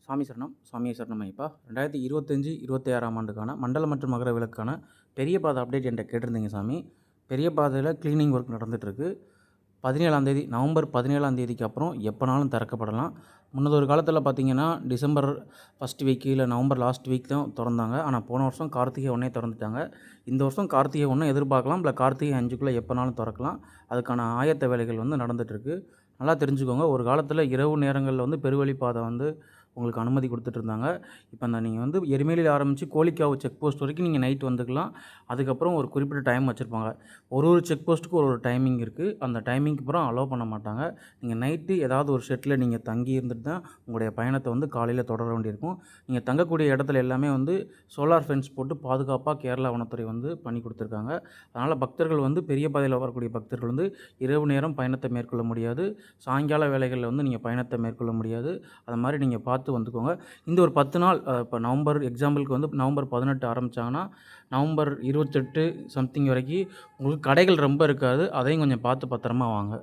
சாமி சரணம், சாமியே சரணம் ஐயப்பா. 2025, 26ஆம் ஆண்டுக்கான மண்டல மற்றும் மகர விளக்குக்கான பெரிய பாதை அப்டேட் என்கிட்ட கேட்டிருந்தீங்க சாமி. பெரிய பாதையில் கிளீனிங் ஒர்க் நடந்துகிட்ருக்கு. 17ஆம் தேதி, நவம்பர் 17ஆம் தேதிக்கு அப்புறம் எப்போனாலும் திறக்கப்படலாம். முன்னது ஒரு காலத்தில் பார்த்தீங்கன்னா, டிசம்பர் ஃபர்ஸ்ட் வீக் இல்லை நவம்பர் லாஸ்ட் வீக் தான் திறந்தாங்க. ஆனால் போன வருஷம் கார்த்திகை 1 திறந்துட்டாங்க. இந்த வருஷம் கார்த்திகை 1 எதிர்பார்க்கலாம், இல்லை கார்த்திகை 5க்குள்ளே எப்போனாலும் திறக்கலாம். அதுக்கான ஆயத்த வேலைகள் நடந்துகிட்ருக்கு. நல்லா தெரிஞ்சுக்கோங்க. ஒரு காலத்தில் இரவு நேரங்களில் பெருவழிப்பாதை உங்களுக்கு அனுமதி கொடுத்துட்ருந்தாங்க. இப்போ நீங்கள் எருமேலியில் ஆரம்பித்து கோழிக்காவு செக் போஸ்ட் வரைக்கும் நீங்கள் நைட் வந்துக்கலாம். அதுக்கப்புறம் ஒரு குறிப்பிட்ட டைம் வச்சுருப்பாங்க. ஒரு செக் போஸ்ட்டுக்கு ஒரு டைமிங் இருக்குது. அந்த டைமிங்க்கு அப்புறம் அலோவ் பண்ண மாட்டாங்க. நீங்கள் நைட்டு ஏதாவது ஒரு ஷெட்டில் நீங்கள் தங்கி இருந்துட்டு தான் உங்களுடைய பயணத்தை காலையில் தொடர வேண்டியிருக்கும். நீங்கள் தங்கக்கூடிய இடத்துல எல்லாமே சோலார் ஃபென்ஸ் போட்டு பாதுகாப்பாக கேரளா வனத்துறை பண்ணி கொடுத்துருக்காங்க. அதனால் பக்தர்கள் பெரிய பாதையில் வரக்கூடிய பக்தர்கள் இரவு நேரம் பயணத்தை மேற்கொள்ள முடியாது. சாயங்கால வேளைகளில் நீங்கள் பயணத்தை மேற்கொள்ள முடியாது. அது மாதிரி நீங்கள் பார்த்து வந்துக்கோங்க. இந்த ஒரு 10 நாள் இப்போ நவம்பர் எக்ஸாம்பிளுக்கு நவம்பர் 18 ஆரம்பித்தாங்கன்னா நவம்பர் 28 சம்திங் வரைக்கும் உங்களுக்கு கடைகள் ரொம்ப இருக்காது. அதையும் கொஞ்சம் பார்த்து பத்திரமா வாங்க.